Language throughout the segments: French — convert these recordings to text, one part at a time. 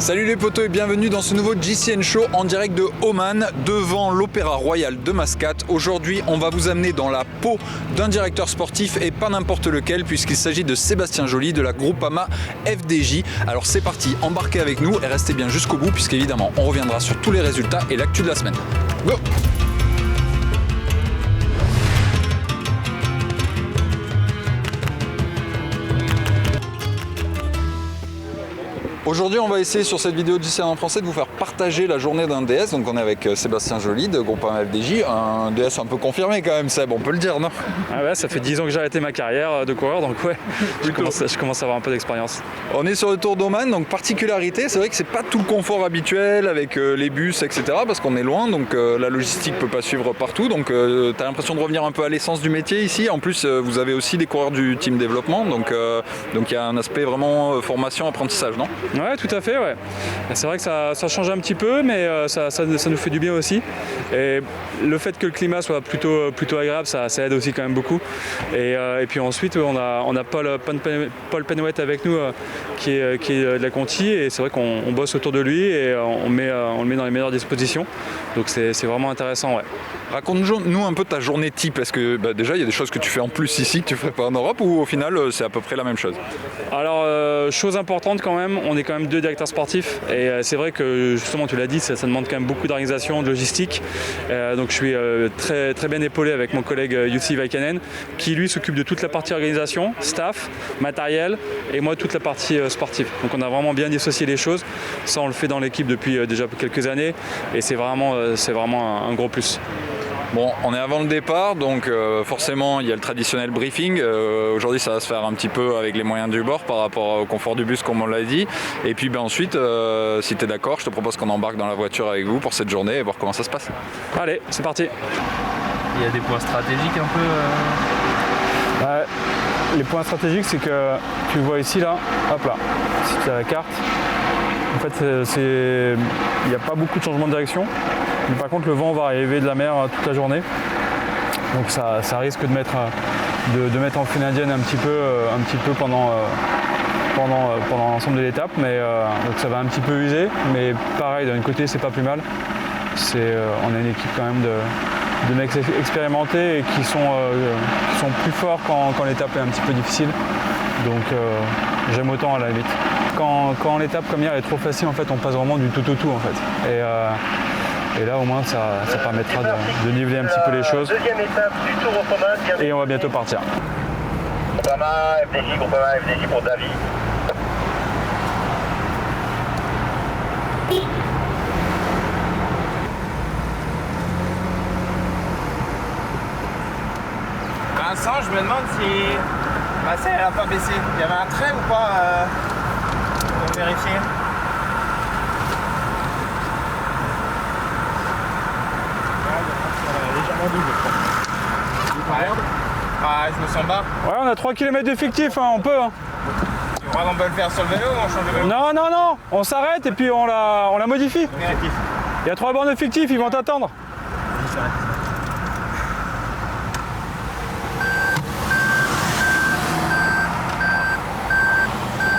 Salut les potos et bienvenue dans ce nouveau GCN Show en direct de Oman devant l'Opéra Royal de Mascate. Aujourd'hui, on va vous amener dans la peau d'un directeur sportif et pas n'importe lequel puisqu'il s'agit de Sébastien Joly de la Groupama FDJ. Alors c'est parti, embarquez avec nous et restez bien jusqu'au bout puisqu'évidemment on reviendra sur tous les résultats et l'actu de la semaine. Go! Aujourd'hui, on va essayer sur cette vidéo de GCN en français de vous faire partager la journée d'un DS. Donc on est avec Sébastien Joly de Groupama FDJ, un DS un peu confirmé quand même, Seb, on peut le dire, non? Ah ouais, ça fait 10 ans que j'ai arrêté ma carrière de coureur, donc ouais, je commence à avoir un peu d'expérience. On est sur le Tour d'Oman, donc particularité, c'est vrai que c'est pas tout le confort habituel avec les bus, etc. parce qu'on est loin, donc la logistique peut pas suivre partout. Donc tu as l'impression de revenir un peu à l'essence du métier ici. En plus, vous avez aussi des coureurs du team développement, donc il y a un aspect vraiment formation, apprentissage, non? Ouais, tout à fait, ouais. C'est vrai que ça change un petit peu, mais ça nous fait du bien aussi. Et le fait que le climat soit plutôt agréable, ça aide aussi quand même beaucoup. Et puis ensuite, on a Paul Penouet avec nous, qui est de la Conti, et c'est vrai qu'on bosse autour de lui et on le met dans les meilleures dispositions. Donc c'est vraiment intéressant, ouais. Raconte-nous un peu ta journée type. Est-ce que déjà il y a des choses que tu fais en plus ici que tu ne ferais pas en Europe, ou au final c'est à peu près la même chose? Alors, chose importante quand même, on est quand même deux directeurs sportifs et c'est vrai que justement tu l'as dit, ça demande quand même beaucoup d'organisation, de logistique. Donc je suis très, très bien épaulé avec mon collègue Jussi Vaikanen qui lui s'occupe de toute la partie organisation, staff, matériel et moi toute la partie sportive. Donc on a vraiment bien dissocié les choses. Ça on le fait dans l'équipe depuis déjà quelques années et c'est vraiment un gros plus. Bon, on est avant le départ, donc forcément il y a le traditionnel briefing. Aujourd'hui ça va se faire un petit peu avec les moyens du bord par rapport au confort du bus comme on l'a dit. Et puis ensuite, si tu es d'accord, je te propose qu'on embarque dans la voiture avec vous pour cette journée et voir comment ça se passe. Allez, c'est parti. Il y a des points stratégiques un peu Ouais, les points stratégiques, c'est que tu le vois ici là, hop là, si tu as la carte. En fait, il n'y a pas beaucoup de changement de direction. Mais par contre, le vent va arriver de la mer toute la journée. Donc ça risque de mettre en freine indienne un petit peu pendant l'ensemble de l'étape. Mais donc ça va un petit peu user. Mais pareil, d'un côté, c'est pas plus mal. On a une équipe quand même de mecs expérimentés et qui sont plus forts quand l'étape est un petit peu difficile. Donc j'aime autant à la limite. Quand l'étape comme hier est trop facile, en fait, on passe vraiment du tout au tout en fait. Et là au moins ça permettra de niveler un petit peu les choses. Deuxième étape du Tour Oman. Et on va bientôt partir. Groupama FDJ pour David. Vincent, je me demande si ça n'a pas baissé. Il y avait un trait ou pas pour vérifier? Légèrement double, je crois. Ouais, je me sens bas. Ouais, on a 3 km d'effectif, hein, on peut. Hein. On peut le faire sur le vélo ou on change de vélo? Non, on s'arrête et puis on la modifie. Négatif. Il y a 3 bornes effectifs, ils vont t'attendre.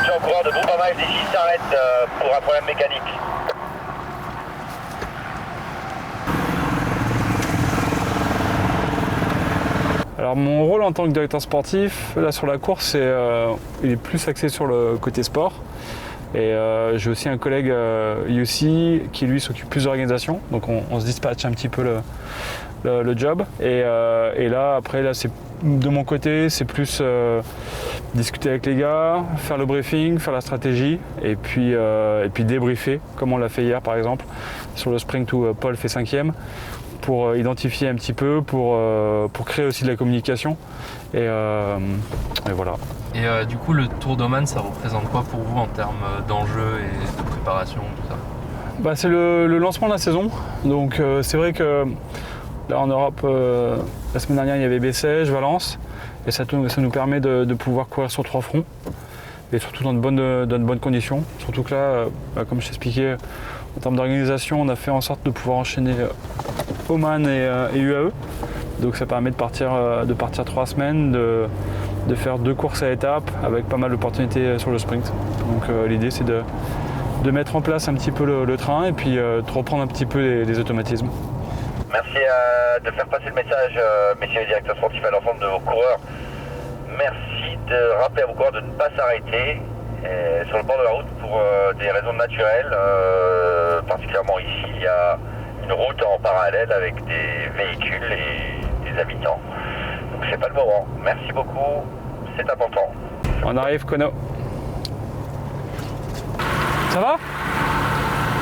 Un coureur de Groupama FDJ s'arrête pour un problème mécanique. Alors mon rôle en tant que directeur sportif, là sur la course, il est plus axé sur le côté sport. Et j'ai aussi un collègue Jussi qui lui s'occupe plus de l'organisation. Donc on se dispatche un petit peu le job. Et là après, c'est de mon côté, c'est plus discuter avec les gars, faire le briefing, faire la stratégie et puis débriefer, comme on l'a fait hier par exemple, sur le sprint où Paul fait 5e. Pour identifier un petit peu, pour créer aussi de la communication. Et voilà. Et du coup, le Tour d'Oman, ça représente quoi pour vous en termes d'enjeux et de préparation, tout ça? C'est le lancement de la saison. Donc c'est vrai que là en Europe, la semaine dernière, il y avait Bessèges, Valence. Et ça nous permet de pouvoir courir sur 3 fronts. Et surtout dans de bonnes conditions. Surtout que là, comme je t'expliquais, en termes d'organisation, on a fait en sorte de pouvoir enchaîner Oman et UAE. Donc ça permet de partir 3 semaines, de faire 2 courses à étapes avec pas mal d'opportunités sur le sprint. Donc l'idée c'est de de mettre en place un petit peu le train et puis de reprendre un petit peu les automatismes. Merci de faire passer le message, messieurs les directeurs sportifs, à l'ensemble de vos coureurs. Merci de rappeler à vos coureurs de ne pas s'arrêter sur le bord de la route pour des raisons naturelles. Particulièrement ici, il y a une route en parallèle avec des véhicules et des habitants. Donc c'est pas le moment. Merci beaucoup, c'est important. On arrive, Kono. Ça va?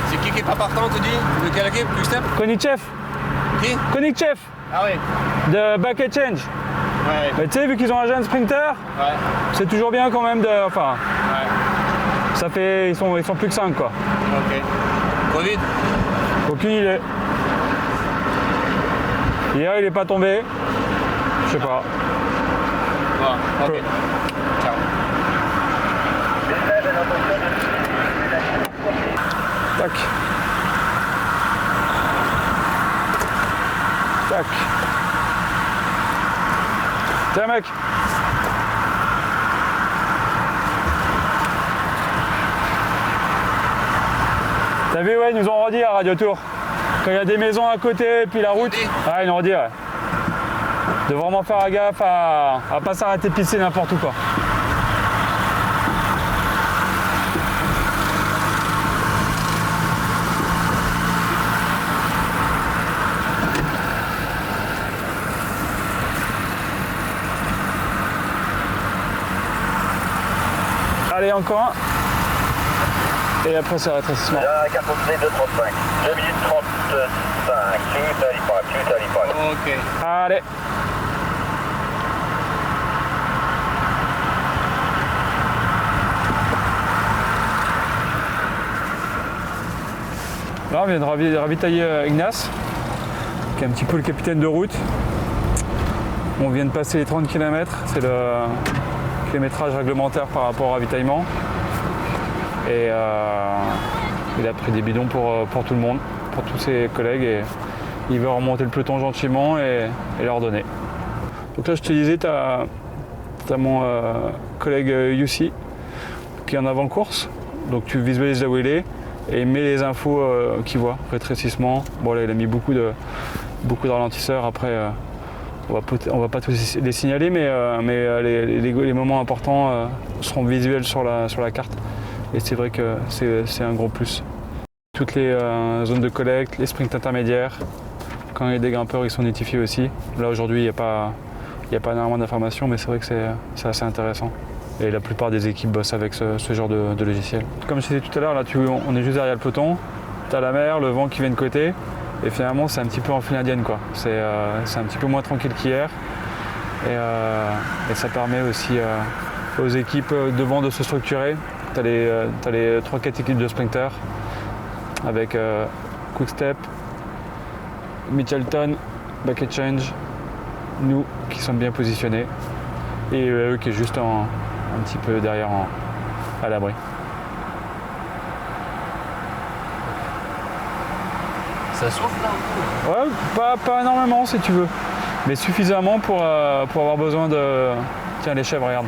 C'est qui est pas partant, tu dis? De quelle équipe? Quick Step? Konichev. Qui? Konichev Ah oui. de Bucket Change. Ouais. Mais tu sais, vu qu'ils ont un jeune sprinter, Ouais. c'est toujours bien quand même de. Enfin, Ouais. ça fait. Ils sont plus que 5 quoi. Ok. Covid? Aucune idée. Hier, il est pas tombé. Je sais pas. Ouais. Ok. Ciao. Tac. Tac. Tiens mec. T'as vu, ouais, ils nous ont redit à Radio Tour. Quand il y a des maisons à côté et puis la route. Ah, ils nous ont redit, ouais. De vraiment faire gaffe à pas s'arrêter de pisser n'importe où quoi. Allez, encore un. Et après, c'est rétrécissement. La carte de 2,35. 2 minutes 35. Tu t'allies pas. Ok. Allez. Là, on vient de ravitailler Ignace, qui est un petit peu le capitaine de route. On vient de passer les 30 km, c'est le kilométrage réglementaire par rapport au ravitaillement. Et il a pris des bidons pour tout le monde, pour tous ses collègues, et il veut remonter le peloton gentiment et leur donner. Donc là, je te disais, tu as mon collègue Yussi qui est en avant-course, donc tu visualises là où il est et il met les infos qu'il voit, rétrécissement. Bon là, il a mis beaucoup de ralentisseurs, après on va pas tous les signaler, mais les moments importants seront visuels sur la carte. Et c'est vrai que c'est un gros plus. Toutes les zones de collecte, les sprints intermédiaires, quand il y a des grimpeurs, ils sont notifiés aussi. Là aujourd'hui, il n'y a pas énormément d'informations, mais c'est vrai que c'est assez intéressant. Et la plupart des équipes bossent avec ce genre de logiciel. Comme je disais tout à l'heure, là on est juste derrière le peloton, tu as la mer, le vent qui vient de côté, et finalement c'est un petit peu en file indienne quoi. C'est un petit peu moins tranquille qu'hier, et ça permet aussi aux équipes devant de se structurer. Tu as les 3-4 équipes de sprinters avec Quick Step, Mitchelton, Bucket Change, nous qui sommes bien positionnés et eux qui est juste un petit peu derrière à l'abri. Ça souffle là? Ouais, pas énormément si tu veux, mais suffisamment pour avoir besoin de... Tiens les chèvres, regarde.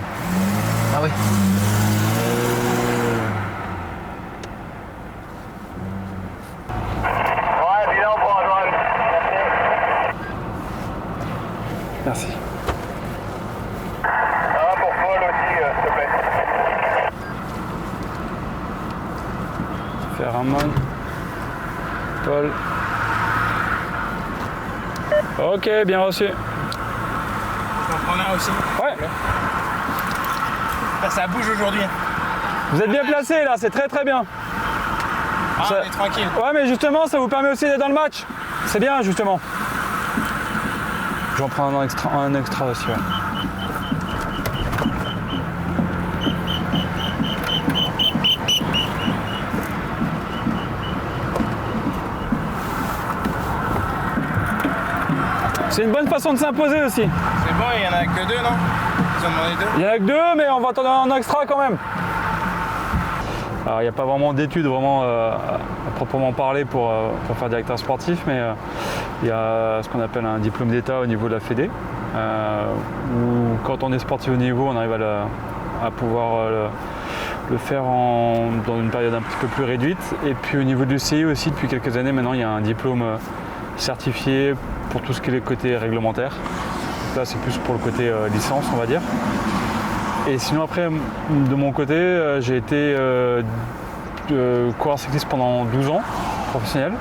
Ah oui. Merci. Pour Paul aussi, s'il te plaît. Ramon. Paul. Ok, bien reçu. On en prend un aussi. Ouais. Ça bouge aujourd'hui. Vous êtes bien placé là, c'est très bien. Ah, Ça- on est tranquille. Ouais, mais justement, ça vous permet aussi d'être dans le match. C'est bien, justement. Je vais en prendre un extra aussi. Ouais. C'est une bonne façon de s'imposer aussi. C'est bon, il y en a que deux, non? Ils ont demandé deux. Il y en a que deux, mais on va t'en donner un extra quand même. Alors, il n'y a pas vraiment d'études vraiment à proprement parler pour faire directeur sportif, mais il y a ce qu'on appelle un diplôme d'état au niveau de la Fédé, où quand on est sportif au niveau, on arrive à pouvoir le faire dans une période un petit peu plus réduite. Et puis au niveau du CI aussi, depuis quelques années maintenant, il y a un diplôme certifié pour tout ce qui est le côté réglementaire. Donc là, c'est plus pour le côté licence, on va dire. Et sinon après, de mon côté, j'ai été coureur cycliste pendant 12 ans, professionnel.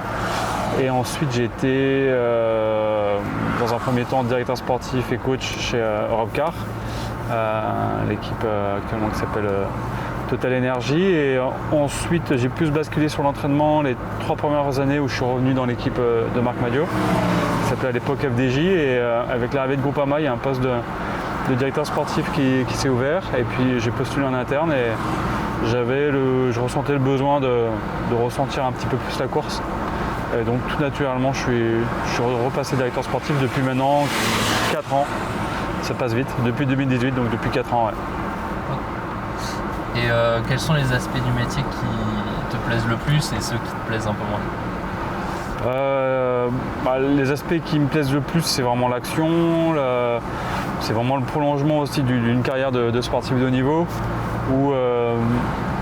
Et ensuite, j'ai été, dans un premier temps, directeur sportif et coach chez Europcar, l'équipe actuellement qui s'appelle Total Energy. Et ensuite, j'ai plus basculé sur l'entraînement les 3 premières années où je suis revenu dans l'équipe de Marc Madiot, qui s'appelait à l'époque FDJ. Et avec l'arrivée de Groupama, il y a un poste de directeur sportif qui s'est ouvert. Et puis, j'ai postulé en interne et je ressentais le besoin de ressentir un petit peu plus la course. Et donc tout naturellement, je suis repassé directeur sportif depuis maintenant 4 ans. Ça passe vite, depuis 2018, donc depuis 4 ans. Ouais. Et quels sont les aspects du métier qui te plaisent le plus et ceux qui te plaisent un peu moins? Les aspects qui me plaisent le plus, c'est vraiment l'action, c'est vraiment le prolongement aussi d'une carrière de sportif de haut niveau, où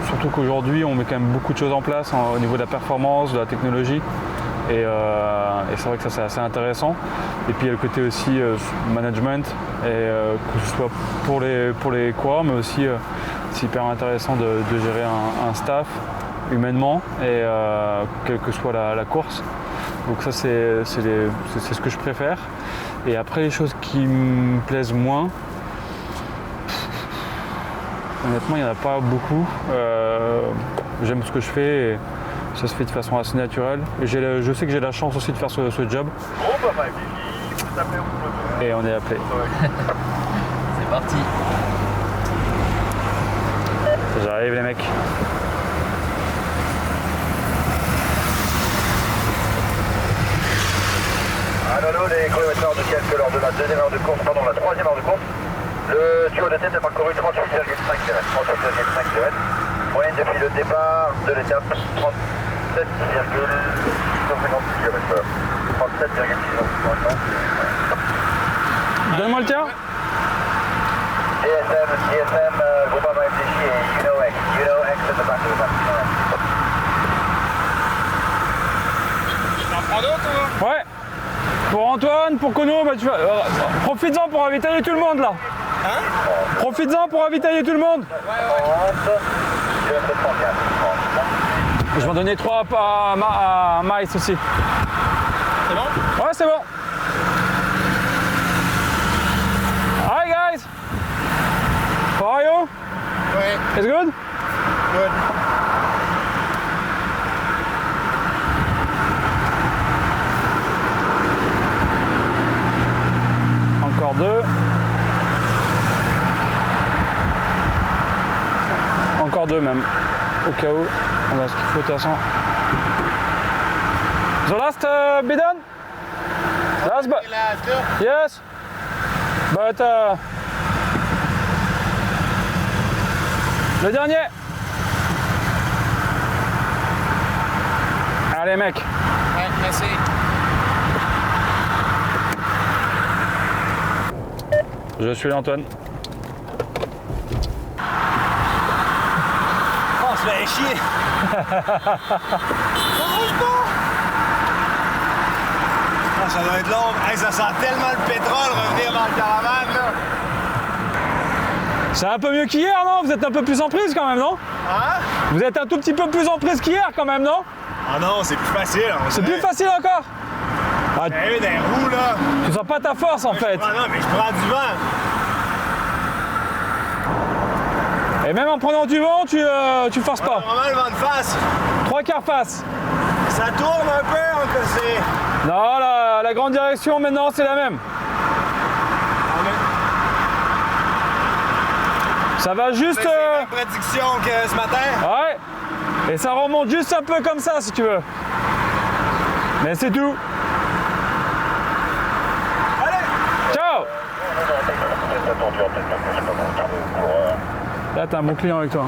surtout qu'aujourd'hui on met quand même beaucoup de choses en place au niveau de la performance, de la technologie. Et c'est vrai que ça c'est assez intéressant. Et puis il y a le côté aussi management, et que ce soit pour les coureurs, mais aussi c'est hyper intéressant de gérer un staff humainement, et quelle que soit la course. Donc ça c'est ce que je préfère. Et après, les choses qui me plaisent moins, honnêtement il n'y en a pas beaucoup. J'aime ce que je fais et ça se fait de façon assez naturelle. Et je sais que j'ai la chance aussi de faire ce job. Et on est appelé. C'est parti. J'arrive les mecs. Allô, les chronométreurs de quelques lors de la deuxième heure de course, pardon, la troisième heure de course. Le duo de tête a parcouru 38,5 km. 38,5 km. Moyenne depuis le départ de l'étape 37,6 km/h. 37,6 km/h. Donne-moi le tien. DSM, Groupama FDJ et UNOX. UNOX at the back of the back. T'en prends d'autres ou? Ouais. Pour Antoine, pour Kono, tu vas. Profites-en pour ravitailler tout le monde là. Hein? Profites-en pour ravitailler tout le monde. Je vais en donner 3 à Maïs aussi. C'est bon? Ouais, c'est bon. Hi guys. How are you? Ouais. It's good? Good. Encore 2. Encore 2 même. Au cas où, on a ce qu'il faut de toute façon. The last bidon? Last but yes. But le dernier. Allez mec. Ouais, merci. Je suis Antoine. Oh, ça fait chier. Ah, ça doit être long. Hey, ça sent tellement le pétrole revenir dans le caravane, là. C'est un peu mieux qu'hier, non? Vous êtes un peu plus en prise quand même, non? Hein? Vous êtes un tout petit peu plus en prise qu'hier quand même, non? Ah non, c'est plus facile. C'est plus facile encore? Ah, J'ai eu des roues, là. tu sens pas ta force en fait. Ah non, mais je prends du vent. Et même en prenant du vent, tu forces pas. Vraiment le vent de face. 3/4 face. Ça tourne un peu, hein, que c'est... Non, la grande direction maintenant c'est la même. Ça va juste... C'est la même prédiction que ce matin. Ouais. Et ça remonte juste un peu comme ça si tu veux. Mais c'est tout. Allez! Ciao! Là t'as un bon client avec toi.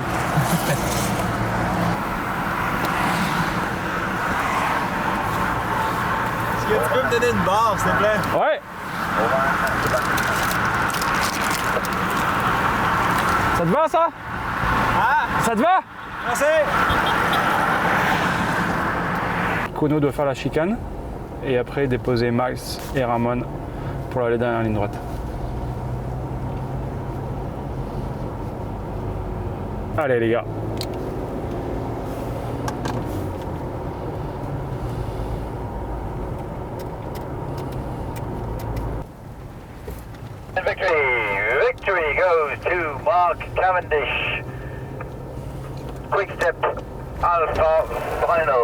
Est-ce que tu peux me donner une barre, s'il te plaît? Ouais. Ça te va ça? Ah! Ça te va? Merci. Kono doit faire la chicane et après déposer Max et Ramon pour aller derrière la ligne droite. Allez les gars. Victory goes to Mark Cavendish. Quick step, Alpha Final.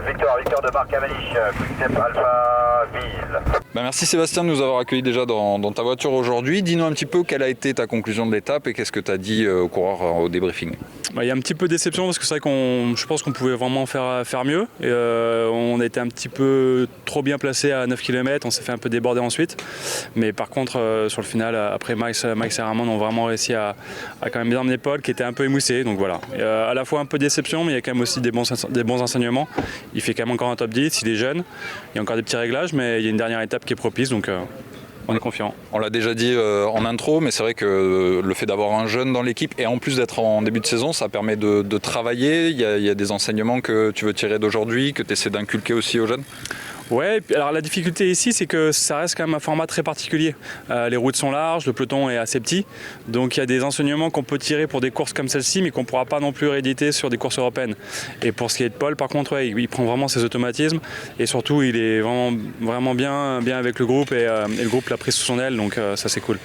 Victoire de Mark Cavendish, Quick step, Alpha Ville. Merci Sébastien de nous avoir accueillis déjà dans ta voiture aujourd'hui. Dis-nous un petit peu quelle a été ta conclusion de l'étape et qu'est-ce que tu as dit aux coureurs au débriefing. Il y a un petit peu de déception parce que c'est vrai je pense qu'on pouvait vraiment faire mieux. Et, on a été un petit peu trop bien placé à 9 km, on s'est fait un peu déborder ensuite. Mais par contre, sur le final, après Max et Ramon ont vraiment réussi à quand même bien emmener Paul qui était un peu émoussé. Donc voilà, à la fois un peu de déception, mais il y a quand même aussi des bons enseignements. Il fait quand même encore un top 10, il est jeune, il y a encore des petits réglages, mais il y a une dernière étape qui est propice. Donc on est confiant. On l'a déjà dit en intro, mais c'est vrai que le fait d'avoir un jeune dans l'équipe et en plus d'être en début de saison, ça permet de travailler. Il y a des enseignements que tu veux tirer d'aujourd'hui, que tu essaies d'inculquer aussi aux jeunes. Ouais, alors la difficulté ici, c'est que ça reste quand même un format très particulier. Les routes sont larges, le peloton est assez petit, donc il y a des enseignements qu'on peut tirer pour des courses comme celle-ci, mais qu'on ne pourra pas non plus rééditer sur des courses européennes. Et pour ce qui est de Paul, par contre, ouais, il prend vraiment ses automatismes, et surtout, il est vraiment bien avec le groupe, et le groupe l'a pris sous son aile, donc ça c'est cool.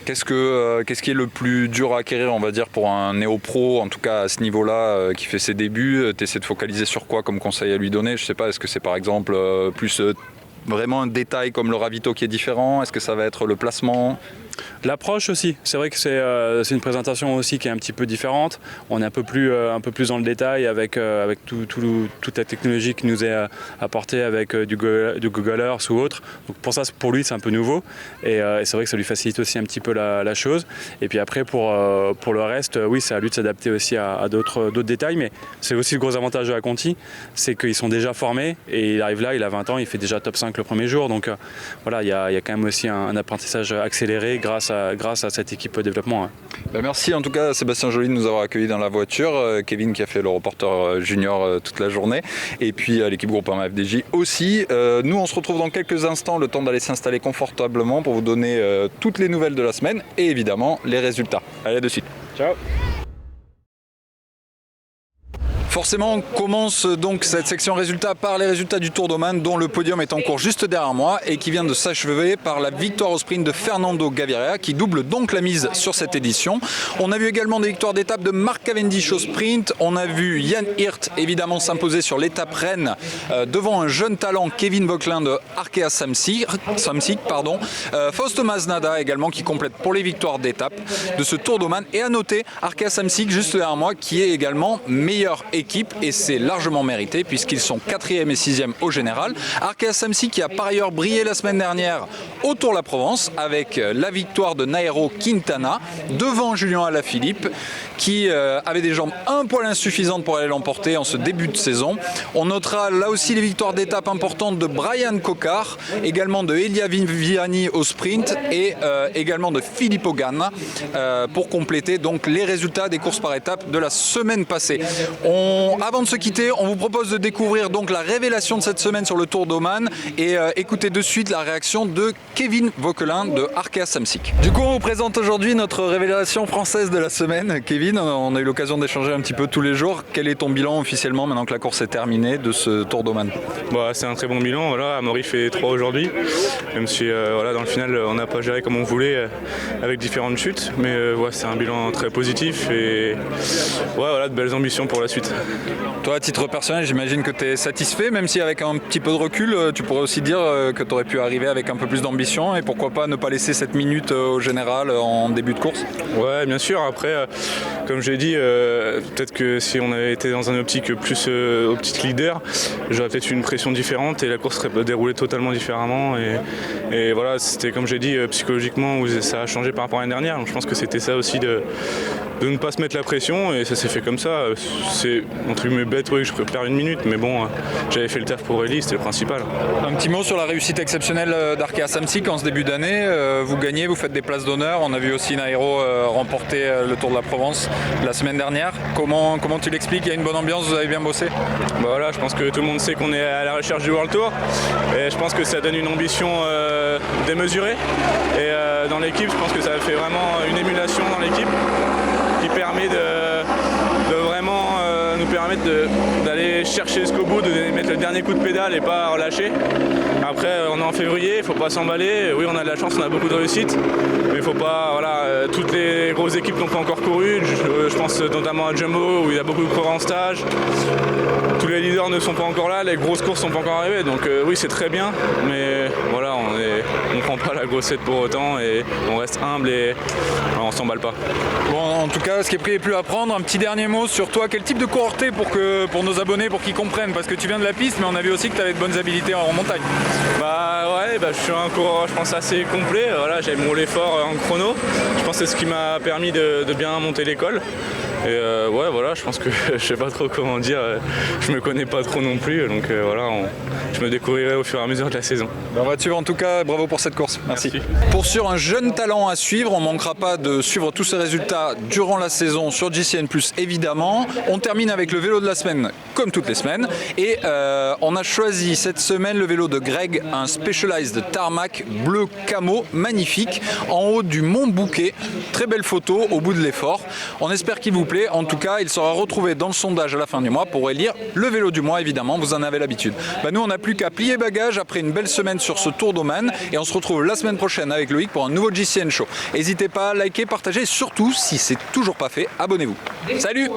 Qu'est-ce qui est le plus dur à acquérir, on va dire, pour un néo-pro, en tout cas à ce niveau-là, qui fait ses débuts? Tu essaies de focaliser sur quoi comme conseil à lui donner? Je sais pas, est-ce que c'est par exemple plus vraiment un détail comme le ravito qui est différent? Est-ce que ça va être le placement? L'approche aussi, c'est vrai que c'est une présentation aussi qui est un petit peu différente. On est un peu plus dans le détail avec toute la technologie qui nous est apportée avec du Google Earth ou autre. Donc pour ça, pour lui, c'est un peu nouveau et c'est vrai que ça lui facilite aussi un petit peu la chose. Et puis après, pour le reste, oui, c'est à lui de s'adapter aussi à d'autres détails. Mais c'est aussi le gros avantage de la Conti, c'est qu'ils sont déjà formés et il arrive là, il a 20 ans, il fait déjà top 5 le premier jour. Donc voilà, il y a quand même aussi un apprentissage accéléré grâce à cette équipe développement. Ouais. Merci en tout cas Sébastien Joly de nous avoir accueillis dans la voiture, Kevin qui a fait le reporter junior toute la journée et puis l'équipe Groupama FDJ aussi. Nous on se retrouve dans quelques instants, le temps d'aller s'installer confortablement pour vous donner toutes les nouvelles de la semaine et évidemment les résultats. Allez, à de suite. Ciao. Forcément, on commence donc cette section résultats par les résultats du Tour d'Oman dont le podium est en cours juste derrière moi et qui vient de s'achever par la victoire au sprint de Fernando Gaviria qui double donc la mise sur cette édition. On a vu également des victoires d'étape de Mark Cavendish au sprint. On a vu Jan Hirt évidemment s'imposer sur l'étape Rennes devant un jeune talent Kevin Vauquelin de Arkea Samsic. Fausto Masnada également qui complète pour les victoires d'étape de ce Tour d'Oman. Et à noter Arkea Samsic juste derrière moi qui est également meilleur équipe et c'est largement mérité puisqu'ils sont 4e et 6e au général. Arkea Samsic qui a par ailleurs brillé la semaine dernière au Tour la Provence avec la victoire de Nairo Quintana devant Julien Alaphilippe qui avait des jambes un poil insuffisantes pour aller l'emporter en ce début de saison. On notera là aussi les victoires d'étape importantes de Brian Cocard, également de Elia Viviani au sprint et également de Filippo Ganna pour compléter donc les résultats des courses par étapes de la semaine passée. Avant de se quitter, on vous propose de découvrir donc la révélation de cette semaine sur le Tour d'Oman et écoutez de suite la réaction de Kevin Vauquelin de Arkea Samsic. Du coup, on vous présente aujourd'hui notre révélation française de la semaine. Kevin, on a eu l'occasion d'échanger un petit peu tous les jours. Quel est ton bilan officiellement maintenant que la course est terminée de ce Tour d'Oman? C'est un très bon bilan. Voilà, Amaury fait 3 aujourd'hui. Même si dans le final, on n'a pas géré comme on voulait avec différentes chutes. Mais c'est un bilan très positif et de belles ambitions pour la suite. Toi, à titre personnel, j'imagine que tu es satisfait, même si avec un petit peu de recul, tu pourrais aussi dire que tu aurais pu arriver avec un peu plus d'ambition et pourquoi pas ne pas laisser cette minute au général en début de course? Ouais, bien sûr. Après, comme j'ai dit, peut-être que si on avait été dans un optique plus optique leader, j'aurais peut-être eu une pression différente et la course serait déroulée totalement différemment. Et voilà, c'était comme j'ai dit, psychologiquement, ça a changé par rapport à l'année dernière. Donc je pense que c'était ça aussi ne pas se mettre la pression et ça s'est fait comme ça. C'est entre guillemets bête, oui, je perds une minute, mais bon, j'avais fait le taf pour Ellie, c'était le principal. Un petit mot sur la réussite exceptionnelle d'Arkea Samsic en ce début d'année. Vous gagnez, vous faites des places d'honneur. On a vu aussi Nairo remporter le Tour de la Provence la semaine dernière. Comment tu l'expliques? Il y a une bonne ambiance, vous avez bien bossé? Bah voilà, je pense que tout le monde sait qu'on est à la recherche du World Tour et je pense que ça donne une ambition démesurée. Et dans l'équipe, je pense que ça fait vraiment une émulation dans l'équipe qui permet de vraiment nous permettre d'aller chercher jusqu'au bout, de mettre le dernier coup de pédale et pas relâcher. Après, on est en février, il ne faut pas s'emballer. Oui, on a de la chance, on a beaucoup de réussite, mais il faut pas. Voilà, toutes les grosses équipes n'ont pas encore couru. Je pense notamment à Jumbo où il y a beaucoup de coureurs en stage. Tous les leaders ne sont pas encore là, les grosses courses ne sont pas encore arrivées. Donc oui, c'est très bien, mais voilà, on ne prend pas la grossette pour autant et on reste humble et on ne s'emballe pas. Bon, en tout cas, ce qui est pris est plus à prendre. Un petit dernier mot sur toi. Quel type de coureur t'es pour nos abonnés, pour qu'ils comprennent? Parce que tu viens de la piste, mais on a vu aussi que tu avais de bonnes habilités en montagne. Je suis un coureur, je pense, assez complet. Voilà, j'avais mon l'effort en chrono. Je pense que c'est ce qui m'a permis de bien monter l'école. Et voilà, je pense que je sais pas trop comment dire. Je me connais pas trop non plus, donc voilà, je me découvrirai au fur et à mesure de la saison. On va te suivre en tout cas, bravo pour cette course. Merci. Pour sûr, un jeune talent à suivre, on ne manquera pas de suivre tous ses résultats durant la saison sur GCN+, évidemment. On termine avec le vélo de la semaine, comme toutes les semaines. Et on a choisi cette semaine le vélo de Greg, un Specialized Tarmac bleu camo, magnifique, en haut du Mont Bouquet. Très belle photo au bout de l'effort. On espère qu'il vous plaît. En tout cas, il sera retrouvé dans le sondage à la fin du mois pour élire le vélo du mois, évidemment, vous en avez l'habitude. Nous, on n'a plus qu'à plier bagages après une belle semaine sur ce Tour d'Oman et on se retrouve la semaine prochaine avec Loïc pour un nouveau GCN Show. N'hésitez pas à liker, partager et surtout, si c'est toujours pas fait, abonnez-vous. Salut!